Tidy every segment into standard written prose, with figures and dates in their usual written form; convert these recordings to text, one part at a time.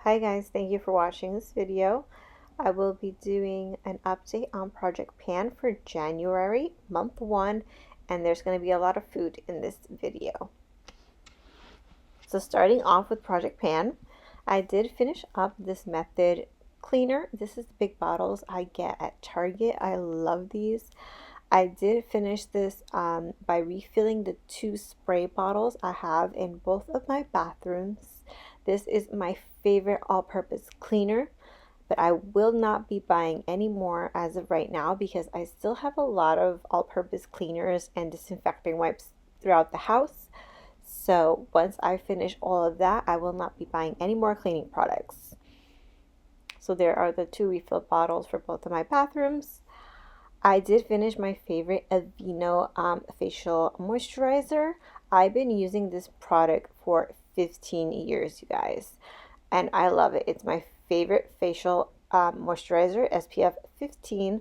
Hi guys, thank you for watching this video. I will be doing an update on Project Pan for January, month 1, and there's going to be a lot of food in this video. So starting off with Project Pan, I did finish up this method cleaner. This is the big bottles I get at Target. I love these. I did finish this by refilling the 2 spray bottles I have in both of my bathrooms. This is my favorite all-purpose cleaner, but I will not be buying any more as of right now because I still have a lot of all-purpose cleaners and disinfecting wipes throughout the house. So once I finish all of that, I will not be buying any more cleaning products. So there are the 2 refill bottles for both of my bathrooms. I did finish my favorite Aveeno facial moisturizer. I've been using this product for 15 years, you guys, and I love it. It's my favorite facial moisturizer, SPF 15.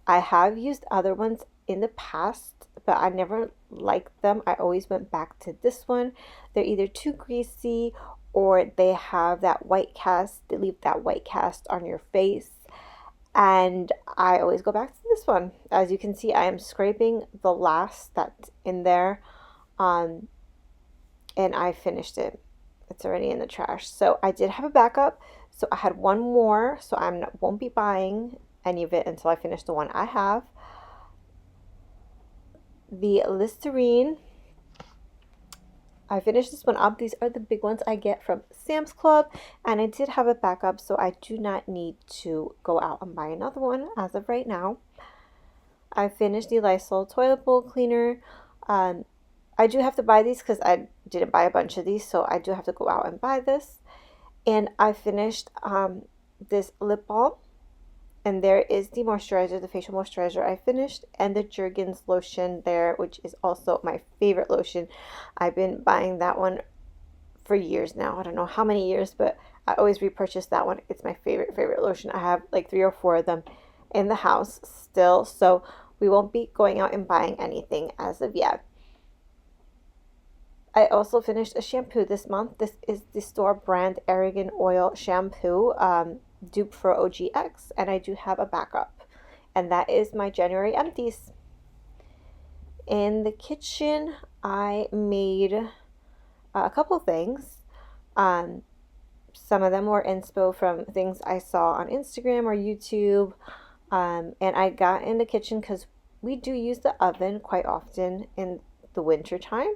I have used other ones in the past, but I never liked them. I always went back to this one. They're either too greasy or they have that white cast. They leave that white cast on your face. And I always go back to this one. As you can see, I am scraping the last that's in there, and I finished it. It's already in the trash. So I did have a backup. So I had one more, so won't be buying any of it until I finish the one I have. The Listerine, I finished this one up. These are the big ones I get from Sam's Club, and I did have a backup, so I do not need to go out and buy another one as of right now. I finished the Lysol toilet bowl cleaner. I do have to buy these because I didn't buy a bunch of these, so I do have to go out and buy this. And I finished this lip balm. And there is the moisturizer, the facial moisturizer I finished, and the Jergens lotion there, which is also my favorite lotion. I've been buying that one for years now. I don't know how many years, but I always repurchase that one. It's my favorite lotion. I have like 3 or 4 of them in the house still, so we won't be going out and buying anything as of yet. I also finished a shampoo this month. This is the store brand Argan Oil shampoo. Dupe for OGX, and I do have a backup, and that is my January Empties. In the kitchen, I made a couple things. Some of them were inspo from things I saw on Instagram or YouTube, and I got in the kitchen because we do use the oven quite often in the winter time,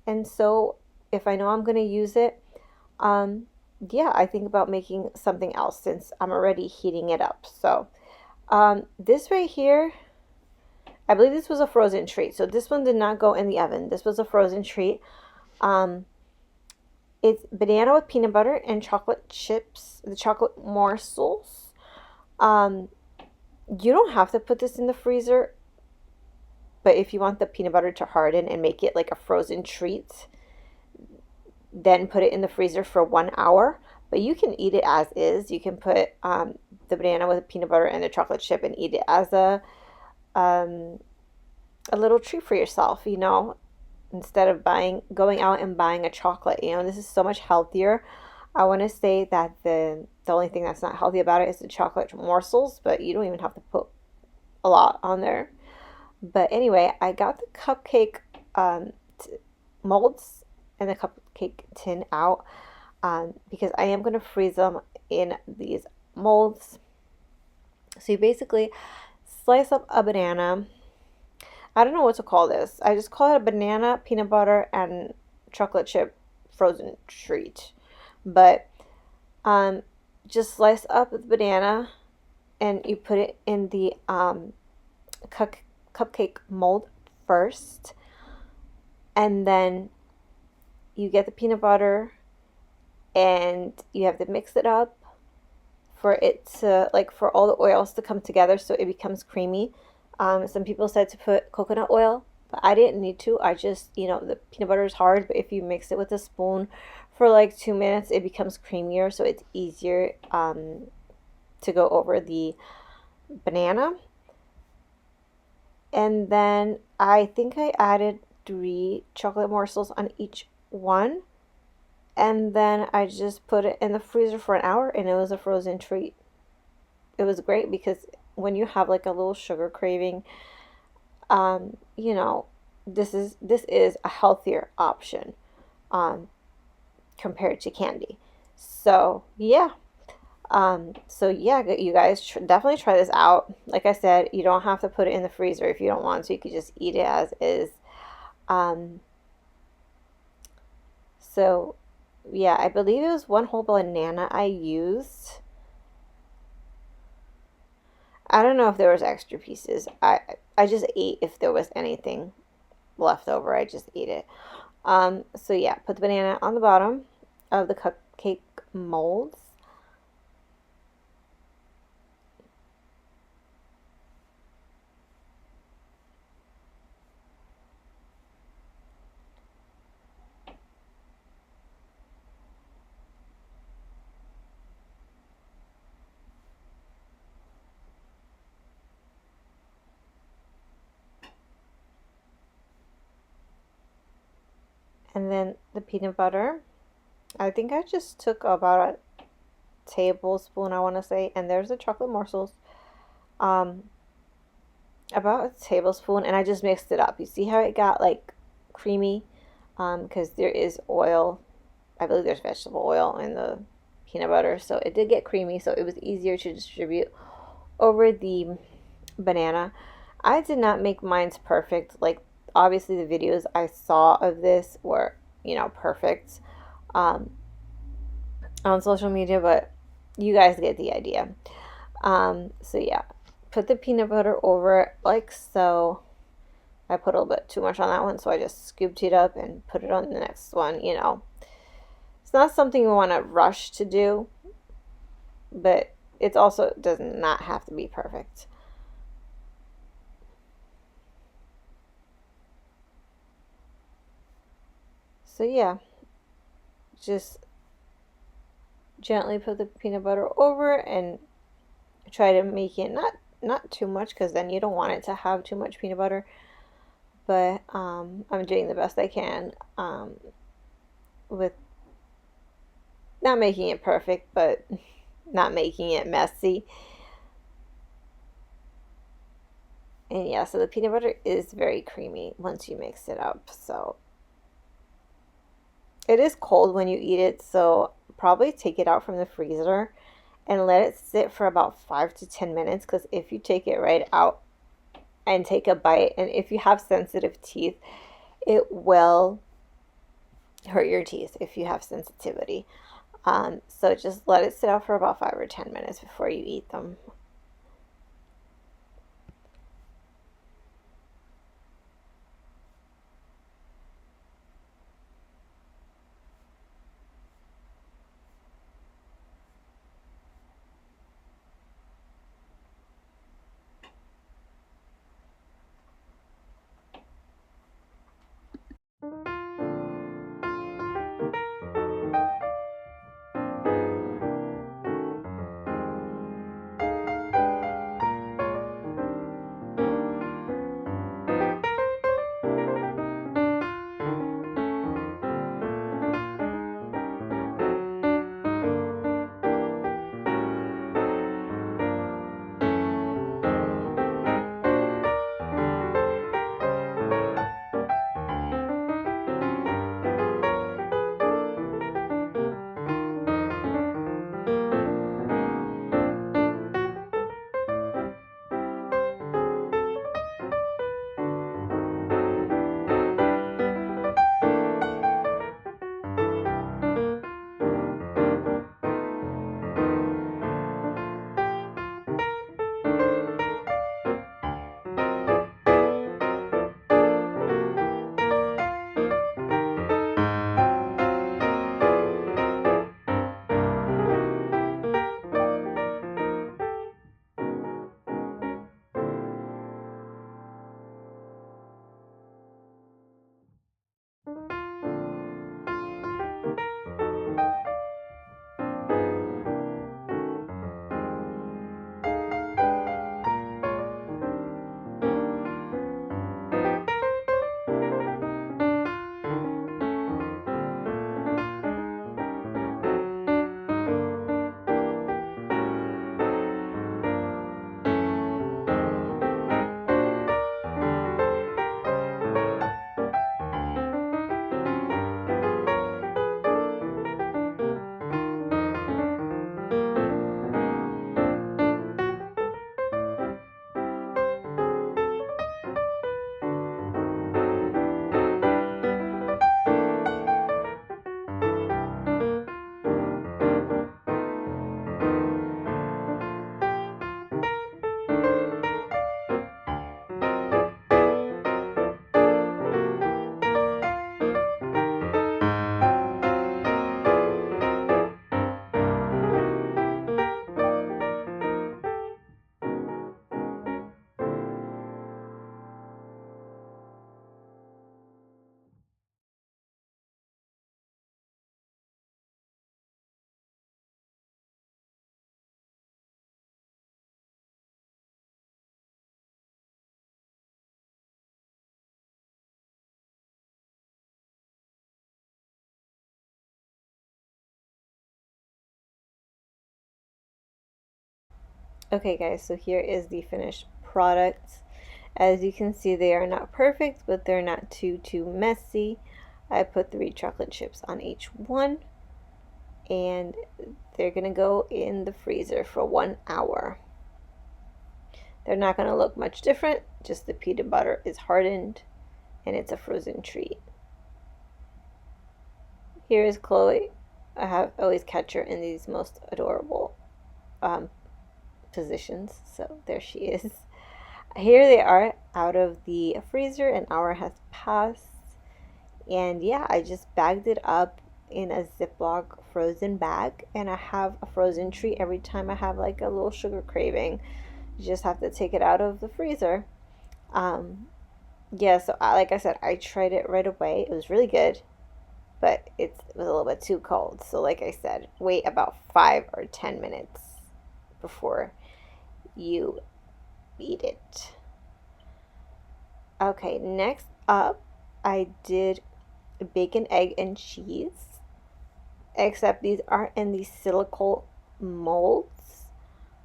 and so if I know I'm going to use it, yeah, I think about making something else since I'm already heating it up. So this right here, I believe this was a frozen treat. So this one did not go in the oven. This was a frozen treat. It's banana with peanut butter and chocolate chips, the chocolate morsels. You don't have to put this in the freezer, but if you want the peanut butter to harden and make it like a frozen treat, then put it in the freezer for 1 hour. But you can eat it as is. You can put the banana with the peanut butter and the chocolate chip and eat it as a little treat for yourself, you know, instead of going out and buying a chocolate. You know, this is so much healthier. I want to say that the only thing that's not healthy about it is the chocolate morsels, but you don't even have to put a lot on there. But anyway, I got the cupcake molds and the cupcake tin out because I am going to freeze them in these molds. So you basically slice up a banana. I don't know what to call this. I just call it a banana, peanut butter, and chocolate chip frozen treat. But just slice up the banana and you put it in the cupcake mold first, and then you get the peanut butter and you have to mix it up for it to, like, for all the oils to come together so it becomes creamy. Some people said to put coconut oil, but I didn't need to. I just, you know, the peanut butter is hard, but if you mix it with a spoon for like 2 minutes, it becomes creamier, so it's easier to go over the banana. And then I think I added 3 chocolate morsels on each one. And then I just put it in the freezer for an hour and it was a frozen treat. It was great because when you have like a little sugar craving, you know, this is a healthier option um, compared to candy. So yeah, you guys definitely try this out. Like I said, you don't have to put it in the freezer if you don't want to. You could just eat it as is. Um, so yeah, I believe it was one whole banana I used. I don't know if there was extra pieces. I just ate if there was anything left over. I just ate it. So yeah, put the banana on the bottom of the cupcake molds. And then the peanut butter. I think I just took about a tablespoon, I want to say, and there's the chocolate morsels. Um, about a tablespoon, and I just mixed it up. You see how it got like creamy? Because there is oil. I believe there's vegetable oil in the peanut butter, so it did get creamy, so it was easier to distribute over the banana. I did not make mine's perfect. Like, obviously, the videos I saw of this were, perfect um, on social media, but you guys get the idea. So, yeah, put the peanut butter over it like so. I put a little bit too much on that one, so I just scooped it up and put it on the next one. It's not something you want to rush to do, but it also does not have to be perfect. So yeah, just gently put the peanut butter over and try to make it not too much because then you don't want it to have too much peanut butter. But I'm doing the best I can with not making it perfect, but not making it messy. And yeah, so the peanut butter is very creamy once you mix it up. So it is cold when you eat it, so probably take it out from the freezer and let it sit for about 5 to 10 minutes. Because if you take it right out and take a bite, and if you have sensitive teeth, it will hurt your teeth if you have sensitivity. So just let it sit out for about 5 or 10 minutes before you eat them. Okay guys, so here is the finished product. As you can see, they are not perfect, but they're not too messy. I put 3 chocolate chips on each one, and they're gonna go in the freezer for 1 hour. They're not gonna look much different, just the peanut butter is hardened and it's a frozen treat. Here is Chloe. I always catch her in these most adorable positions, so there she is. Here they are out of the freezer. An hour has passed, and yeah, I just bagged it up in a Ziploc frozen bag, and I have a frozen treat every time I have like a little sugar craving. You just have to take it out of the freezer. Yeah, so like I said, I tried it right away. It was really good, but it was a little bit too cold. So like I said, wait about 5 or 10 minutes before you eat it. Okay, next up, I did bacon, egg, and cheese. Except these aren't in these silicone molds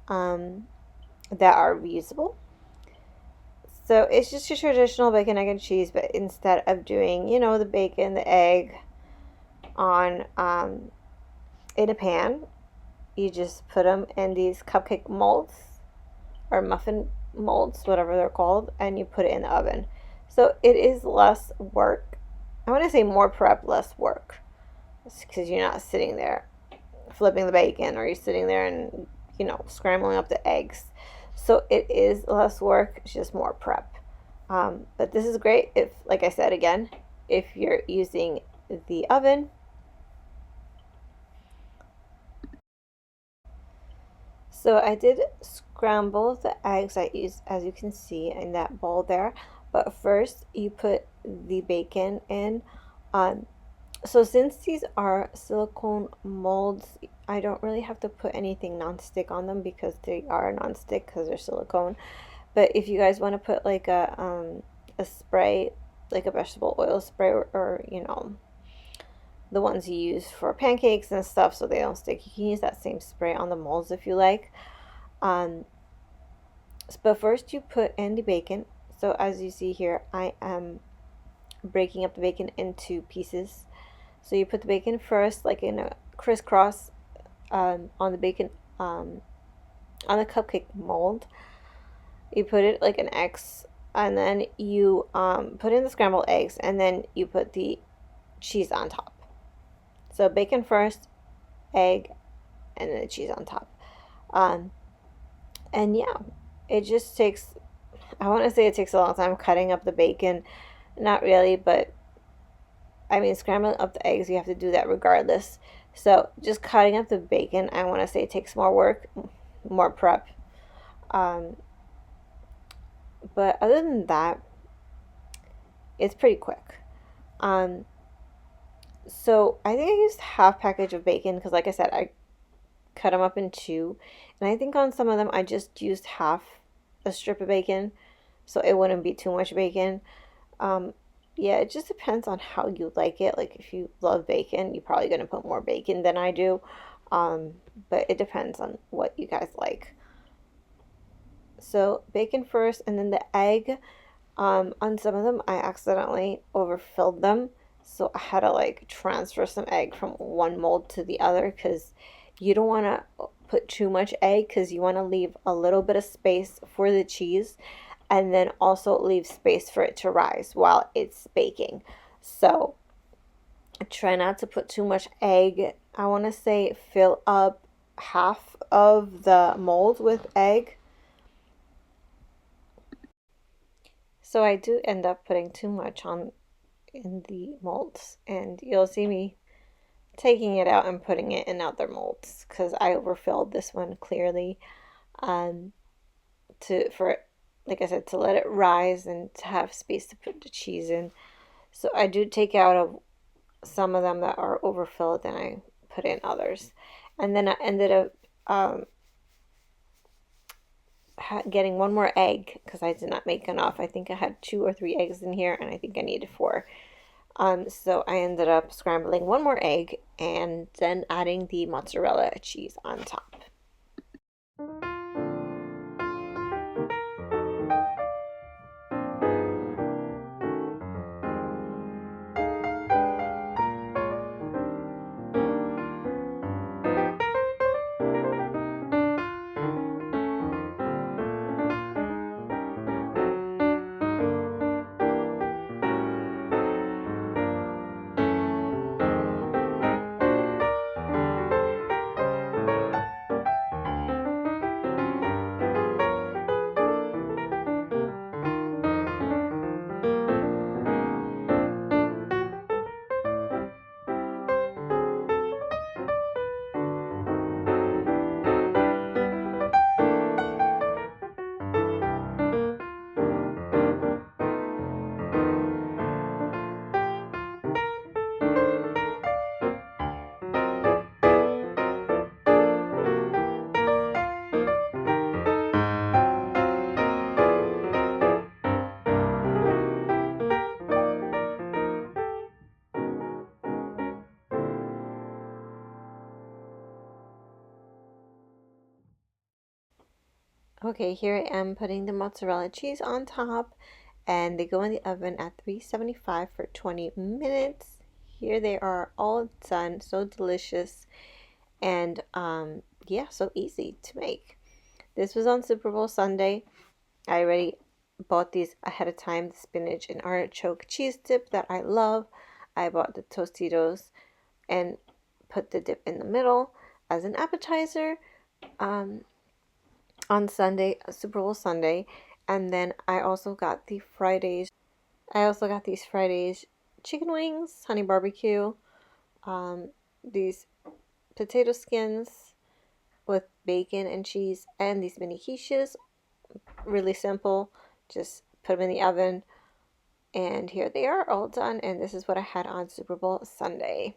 that are reusable. So it's just your traditional bacon, egg, and cheese, but instead of doing, you know, the bacon, the egg on in a pan, you just put them in these cupcake molds or muffin molds, whatever they're called, and you put it in the oven. So it is less work. I want to say more prep, less work, because you're not sitting there flipping the bacon, or you're sitting there and, you know, scrambling up the eggs. So it is less work, it's just more prep. But this is great if, like I said again, if you're using the oven. So I did scramble the eggs I used, as you can see in that bowl there. But first you put the bacon in. So since these are silicone molds, I don't really have to put anything non-stick on them because they are non-stick because they're silicone. But if you guys want to put like a spray, like a vegetable oil spray, or you know, the ones you use for pancakes and stuff so they don't stick, you can use that same spray on the molds if you like. But first you put in the bacon. So as you see here, I am breaking up the bacon into pieces. So you put the bacon first, like in a crisscross on the bacon, on the cupcake mold. You put it like an X, and then you put in the scrambled eggs, and then you put the cheese on top. So bacon first, egg, and then the cheese on top. And yeah, it just takes, I want to say it takes a long time cutting up the bacon. Not really, but I mean, scrambling up the eggs, you have to do that regardless. So just cutting up the bacon, I want to say it takes more work, more prep. But other than that, it's pretty quick. So I think I used half package of bacon because, like I said, I cut them up in 2. And I think on some of them, I just used half a strip of bacon so it wouldn't be too much bacon. Yeah, it just depends on how you like it. Like if you love bacon, you're probably going to put more bacon than I do. But it depends on what you guys like. So bacon first, and then the egg. On some of them, I accidentally overfilled them. So I had to like transfer some egg from one mold to the other because you don't want to put too much egg because you want to leave a little bit of space for the cheese, and then also leave space for it to rise while it's baking. So try not to put too much egg. I want to say fill up half of the mold with egg. So I do end up putting too much on in the molds, and you'll see me taking it out and putting it in other molds because I overfilled this one clearly, for, like I said, to let it rise and to have space to put the cheese in. So I do take out of some of them that are overfilled and I put in others. And then I ended up getting one more egg because I did not make enough. I think I had 2 or 3 eggs in here, and I think I needed 4. So I ended up scrambling one more egg and then adding the mozzarella cheese on top. Okay, here I am putting the mozzarella cheese on top, and they go in the oven at 375 for 20 minutes. Here they are all done, so delicious, and yeah, so easy to make. This was on Super Bowl Sunday. I already bought these ahead of time, the spinach and artichoke cheese dip that I love. I bought the Tostitos and put the dip in the middle as an appetizer. Um, on Sunday, Super Bowl Sunday, and then I also got the Fridays. I also got these Fridays chicken wings, honey barbecue, these potato skins with bacon and cheese, and these mini quiches. Really simple. Just put them in the oven, and here they are all done. And this is what I had on Super Bowl Sunday.